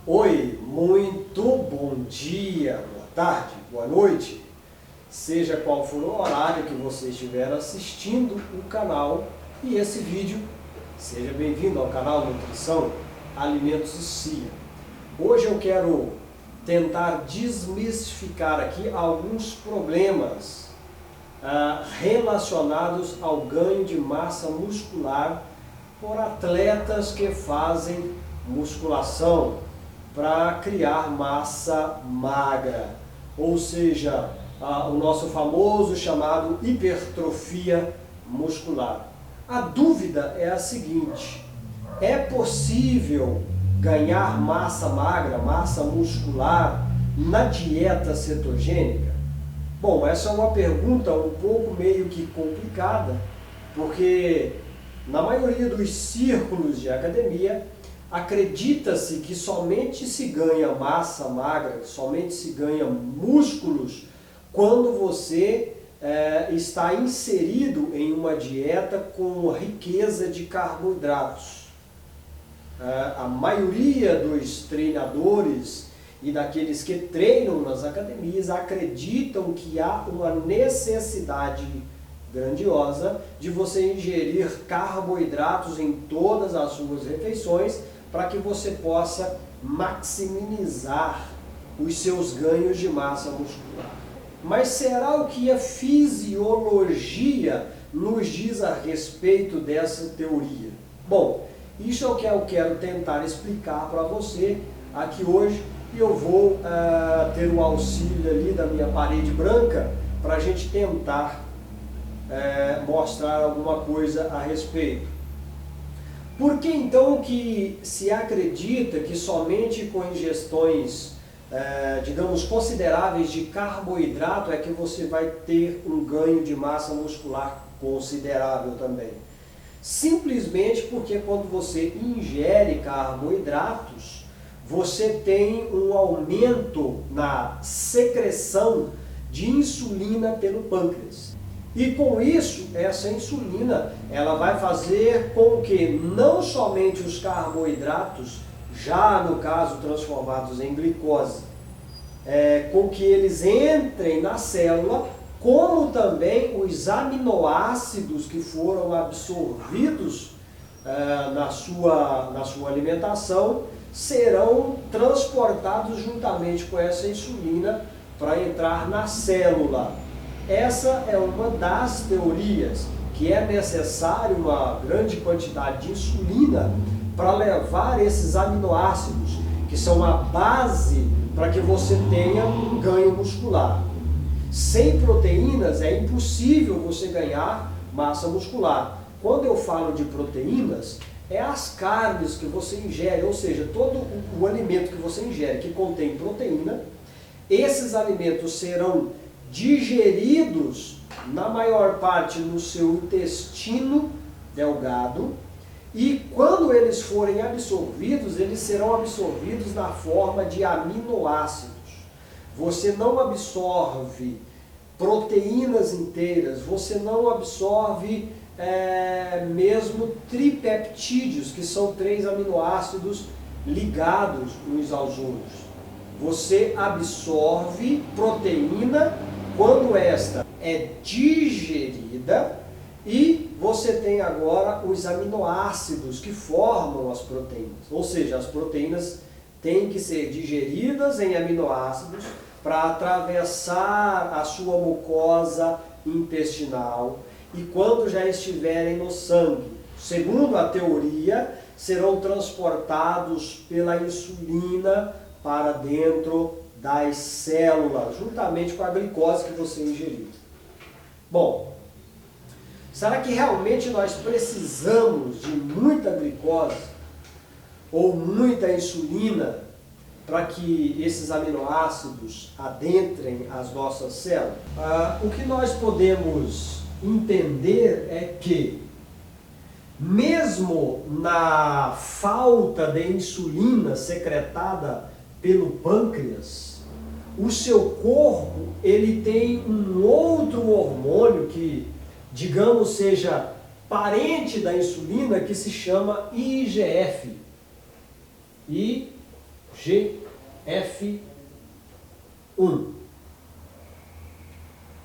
Oi, muito bom dia, boa tarde, boa noite, seja qual for o horário que você estiver assistindo o canal e esse vídeo, seja bem-vindo ao canal Nutrição Alimentos e CIA. Hoje eu quero tentar desmistificar aqui alguns problemas relacionados ao ganho de massa muscular por atletas que fazem musculação para criar massa magra, ou seja, o nosso famoso chamado hipertrofia muscular. A dúvida é a seguinte: é possível ganhar massa magra, massa muscular na dieta cetogênica? Bom, essa é uma pergunta um pouco meio que complicada, porque na maioria dos círculos de academia acredita-se que somente se ganha massa magra, somente se ganha músculos quando você está inserido em uma dieta com riqueza de carboidratos. A maioria dos treinadores e daqueles que treinam nas academias acreditam que há uma necessidade grandiosa de você ingerir carboidratos em todas as suas refeições para que você possa maximizar os seus ganhos de massa muscular. Mas será o que a fisiologia nos diz a respeito dessa teoria? Bom, isso é o que eu quero tentar explicar para você aqui hoje, e eu vou ter o auxílio ali da minha parede branca para a gente tentar mostrar alguma coisa a respeito. Por que então que se acredita que somente com ingestões, digamos, consideráveis de carboidrato é que você vai ter um ganho de massa muscular considerável também? Simplesmente porque quando você ingere carboidratos, você tem um aumento na secreção de insulina pelo pâncreas. E com isso, essa insulina, ela vai fazer com que não somente os carboidratos, já no caso transformados em glicose, com que eles entrem na célula, como também os aminoácidos que foram absorvidos na sua alimentação, serão transportados juntamente com essa insulina para entrar na célula. Essa é uma das teorias, que é necessário uma grande quantidade de insulina para levar esses aminoácidos, que são a base para que você tenha um ganho muscular. Sem proteínas é impossível você ganhar massa muscular. Quando eu falo de proteínas, é as carnes que você ingere, ou seja, todo o alimento que você ingere que contém proteína. Esses alimentos serão digeridos, na maior parte, no seu intestino delgado, e quando eles forem absorvidos, eles serão absorvidos na forma de aminoácidos. Você não absorve proteínas inteiras, você não absorve mesmo tripeptídeos, que são 3 aminoácidos ligados uns aos outros. Você absorve proteína quando esta é digerida, e você tem agora os aminoácidos que formam as proteínas. Ou seja, as proteínas têm que ser digeridas em aminoácidos para atravessar a sua mucosa intestinal, e quando já estiverem no sangue, segundo a teoria, serão transportados pela insulina para dentro das células, juntamente com a glicose que você ingeriu. Bom, será que realmente nós precisamos de muita glicose ou muita insulina para que esses aminoácidos adentrem as nossas células? O que nós podemos entender é que, mesmo na falta de insulina secretada pelo pâncreas, o seu corpo ele tem um outro hormônio que, digamos, seja parente da insulina, que se chama IGF. E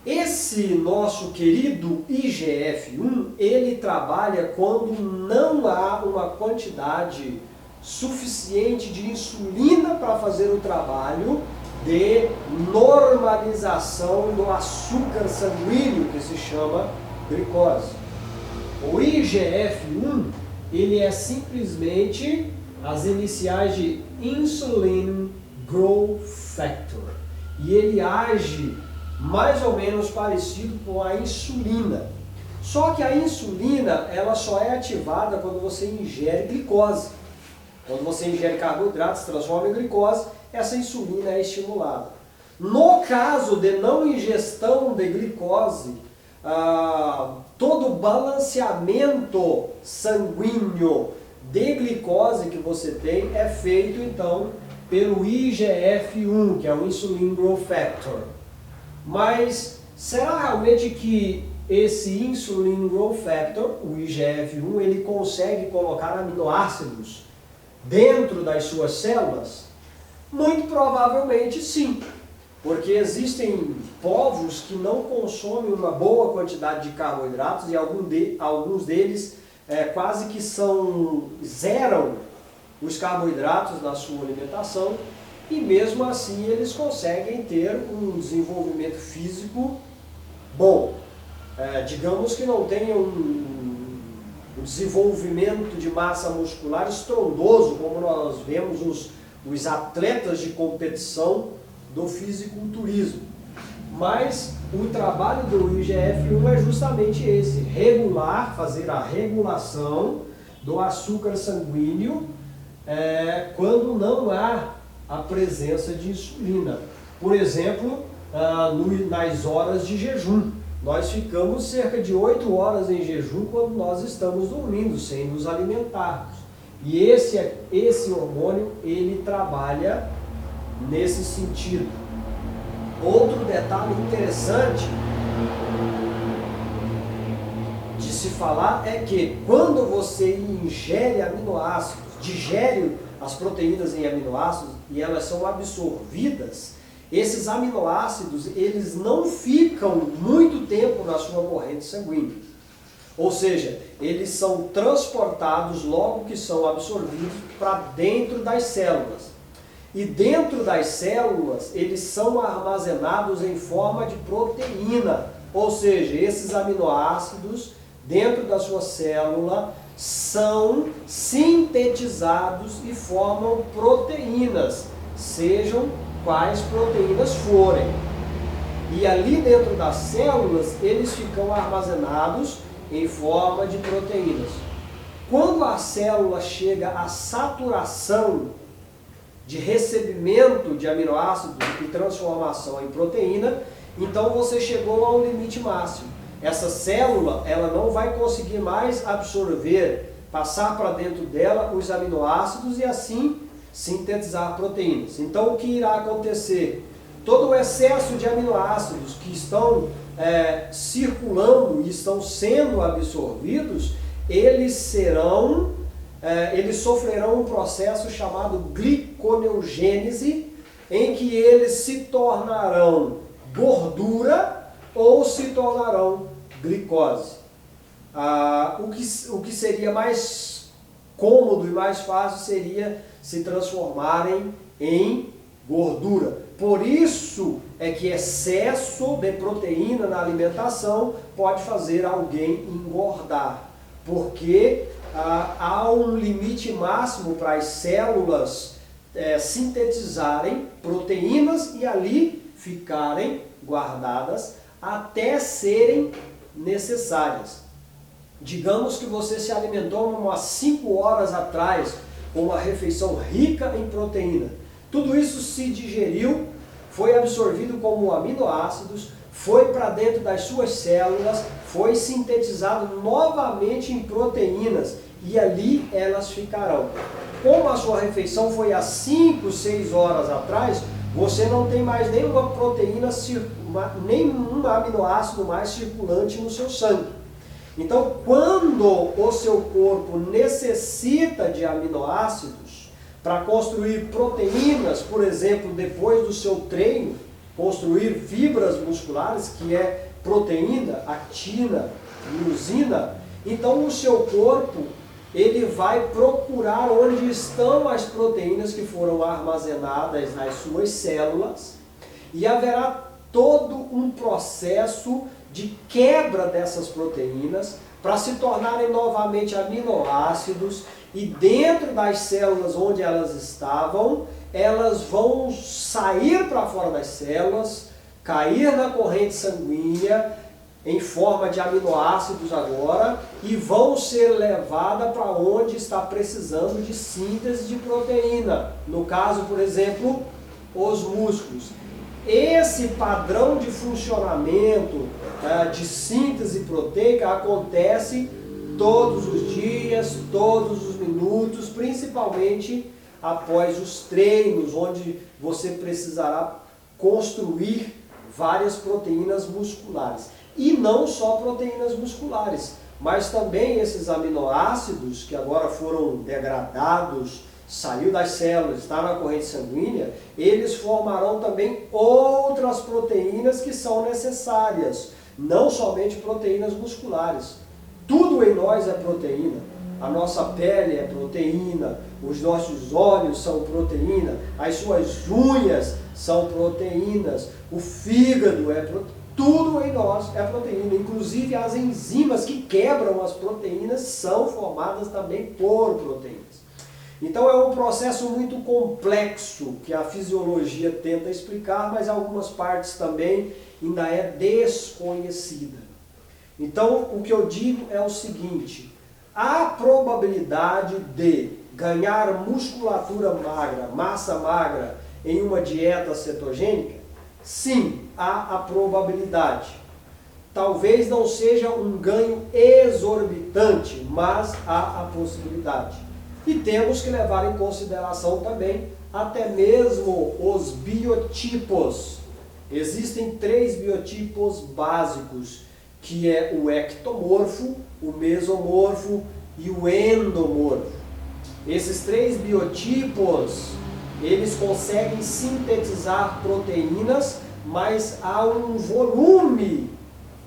Esse nosso querido IGF-1, ele trabalha quando não há uma quantidade suficiente de insulina para fazer o trabalho de normalização do açúcar sanguíneo, que se chama glicose. O IGF-1, ele é simplesmente as iniciais de Insulin Growth Factor. E ele age mais ou menos parecido com a insulina. Só que a insulina, ela só é ativada quando você ingere glicose. Quando você ingere carboidratos, se transforma em glicose, essa insulina é estimulada. No caso de não ingestão de glicose, todo o balanceamento sanguíneo de glicose que você tem é feito então pelo IGF-1, que é o Insulin Growth Factor. Mas será realmente que esse Insulin Growth Factor, o IGF-1, ele consegue colocar aminoácidos dentro das suas células? Muito provavelmente sim, porque existem povos que não consomem uma boa quantidade de carboidratos e alguns deles quase que zeram os carboidratos na sua alimentação e mesmo assim eles conseguem ter um desenvolvimento físico bom. Digamos que não tenham um desenvolvimento de massa muscular estrondoso, como nós vemos os atletas de competição do fisiculturismo. Mas o trabalho do IGF-1 é justamente esse, fazer a regulação do açúcar sanguíneo quando não há a presença de insulina. Por exemplo, nas horas de jejum. Nós ficamos cerca de 8 horas em jejum quando nós estamos dormindo, sem nos alimentarmos. E esse hormônio, ele trabalha nesse sentido. Outro detalhe interessante de se falar é que quando você ingere aminoácidos, digere as proteínas em aminoácidos e elas são absorvidas, esses aminoácidos eles não ficam muito tempo na sua corrente sanguínea. Ou seja, eles são transportados logo que são absorvidos para dentro das células. E dentro das células, eles são armazenados em forma de proteína. Ou seja, esses aminoácidos dentro da sua célula são sintetizados e formam proteínas, sejam quais proteínas forem. E ali dentro das células, eles ficam armazenados em forma de proteínas. Quando a célula chega à saturação de recebimento de aminoácidos e transformação em proteína, então você chegou ao limite máximo. Essa célula, ela não vai conseguir mais absorver, passar para dentro dela os aminoácidos e assim sintetizar proteínas. Então o que irá acontecer? Todo o excesso de aminoácidos que estão circulando e estão sendo absorvidos, eles sofrerão um processo chamado gliconeogênese, em que eles se tornarão gordura ou se tornarão glicose. O que seria mais cômodo e mais fácil seria se transformarem em gordura. Por isso é que excesso de proteína na alimentação pode fazer alguém engordar, porque há um limite máximo para as células sintetizarem proteínas e ali ficarem guardadas até serem necessárias. Digamos que você se alimentou umas 5 horas atrás com uma refeição rica em proteína. Tudo isso se digeriu, foi absorvido como aminoácidos, foi para dentro das suas células, foi sintetizado novamente em proteínas e ali elas ficarão. Como a sua refeição foi há 5, 6 horas atrás, você não tem mais nenhuma proteína, nenhum aminoácido mais circulante no seu sangue. Então, quando o seu corpo necessita de aminoácidos para construir proteínas, por exemplo, depois do seu treino, construir fibras musculares, que é proteína, actina, miosina, então o seu corpo ele vai procurar onde estão as proteínas que foram armazenadas nas suas células e haverá todo um processo de quebra dessas proteínas para se tornarem novamente aminoácidos e dentro das células onde elas estavam, elas vão sair para fora das células, cair na corrente sanguínea em forma de aminoácidos agora e vão ser levadas para onde está precisando de síntese de proteína. No caso, por exemplo, os músculos. Esse padrão de funcionamento de síntese proteica acontece todos os dias, todos os minutos, principalmente após os treinos, onde você precisará construir várias proteínas musculares. E não só proteínas musculares, mas também esses aminoácidos que agora foram degradados, saiu das células, está na corrente sanguínea, eles formarão também outras proteínas que são necessárias, não somente proteínas musculares. Tudo em nós é proteína. A nossa pele é proteína, os nossos olhos são proteína, as suas unhas são proteínas, o fígado é proteína. Tudo em nós é proteína, inclusive as enzimas que quebram as proteínas são formadas também por proteínas. Então é um processo muito complexo que a fisiologia tenta explicar, mas algumas partes também ainda é desconhecida. Então o que eu digo é o seguinte: a probabilidade de ganhar musculatura magra, massa magra em uma dieta cetogênica, sim, há a probabilidade. Talvez não seja um ganho exorbitante, mas há a possibilidade. E temos que levar em consideração também até mesmo os biotipos. Existem 3 biotipos básicos, que é o ectomorfo, o mesomorfo e o endomorfo. Esses 3 biotipos, eles conseguem sintetizar proteínas, mas há um volume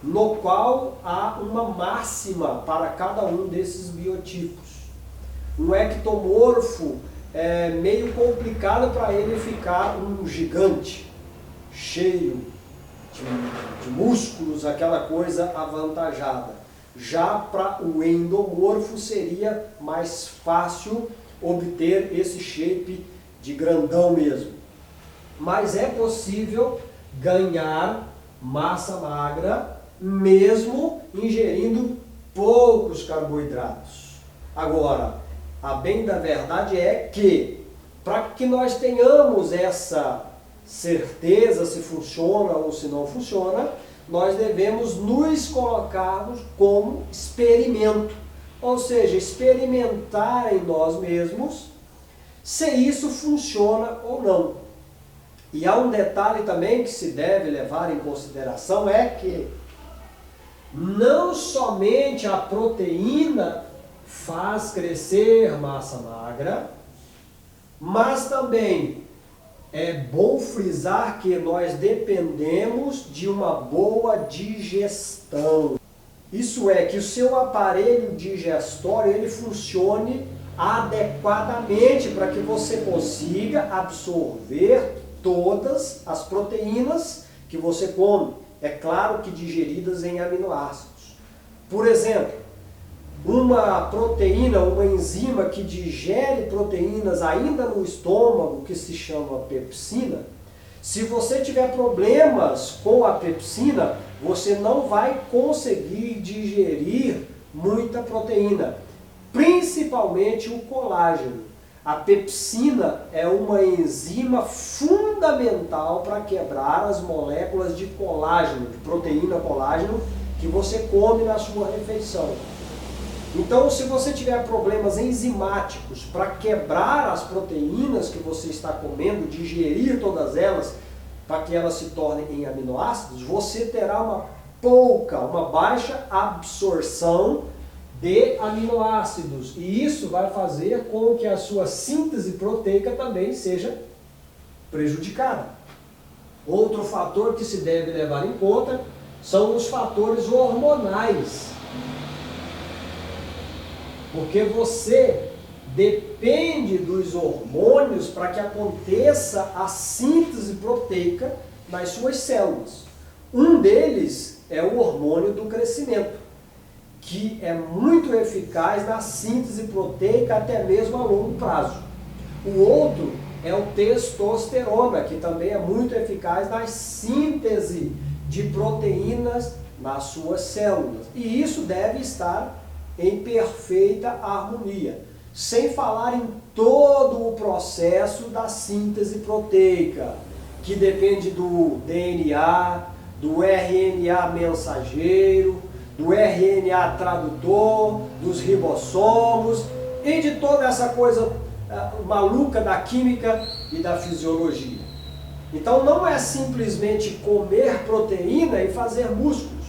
no qual há uma máxima para cada um desses biotipos. Um ectomorfo é meio complicado para ele ficar um gigante, cheio de músculos, aquela coisa avantajada. Já para o endomorfo seria mais fácil obter esse shape de grandão mesmo. Mas é possível ganhar massa magra mesmo ingerindo poucos carboidratos. Agora, a bem da verdade é que, para que nós tenhamos essa certeza se funciona ou se não funciona, nós devemos nos colocarmos como experimento. Ou seja, experimentar em nós mesmos se isso funciona ou não. E há um detalhe também que se deve levar em consideração, é que não somente a proteína faz crescer massa magra, mas também é bom frisar que nós dependemos de uma boa digestão. Isso é, que o seu aparelho digestório ele funcione adequadamente para que você consiga absorver todas as proteínas que você come. É claro que digeridas em aminoácidos. Por exemplo, uma proteína, uma enzima que digere proteínas ainda no estômago, que se chama pepsina, se você tiver problemas com a pepsina, você não vai conseguir digerir muita proteína, principalmente o colágeno. A pepsina é uma enzima fundamental para quebrar as moléculas de colágeno, de proteína colágeno, que você come na sua refeição. Então, se você tiver problemas enzimáticos para quebrar as proteínas que você está comendo, digerir todas elas, para que elas se tornem em aminoácidos, você terá uma baixa absorção de aminoácidos. E isso vai fazer com que a sua síntese proteica também seja prejudicada. Outro fator que se deve levar em conta são os fatores hormonais. Porque você depende dos hormônios para que aconteça a síntese proteica nas suas células. Um deles é o hormônio do crescimento, que é muito eficaz na síntese proteica até mesmo a longo prazo. O outro é o testosterona, que também é muito eficaz na síntese de proteínas nas suas células. E isso deve estar em perfeita harmonia. Sem falar em todo o processo da síntese proteica, que depende do DNA, do RNA mensageiro, do RNA tradutor, dos ribossomos e de toda essa coisa maluca da química e da fisiologia. Então não é simplesmente comer proteína e fazer músculos.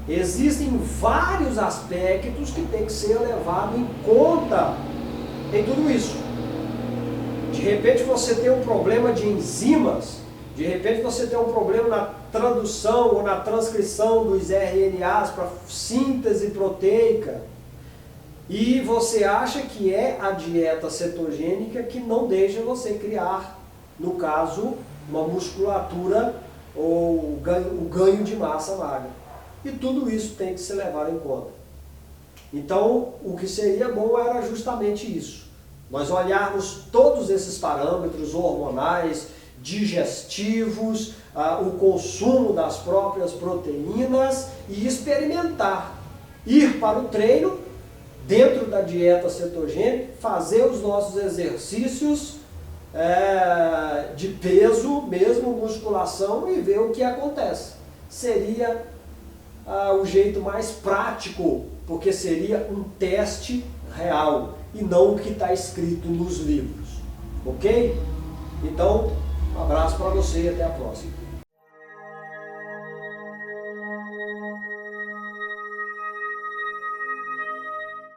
Existem vários aspectos que tem que ser levado em conta em tudo isso. De repente você tem um problema de enzimas, de repente você tem um problema na tradução ou na transcrição dos RNAs para síntese proteica, e você acha que é a dieta cetogênica que não deixa você criar, no caso, uma musculatura ou o ganho de massa magra. E tudo isso tem que ser levado em conta. Então, o que seria bom era justamente isso. Nós olharmos todos esses parâmetros hormonais, digestivos, o consumo das próprias proteínas e experimentar. Ir para o treino, dentro da dieta cetogênica, fazer os nossos exercícios de peso, mesmo musculação, e ver o que acontece. Seria o jeito mais prático, porque seria um teste real e não o que está escrito nos livros. Ok? Então, um abraço para você e até a próxima.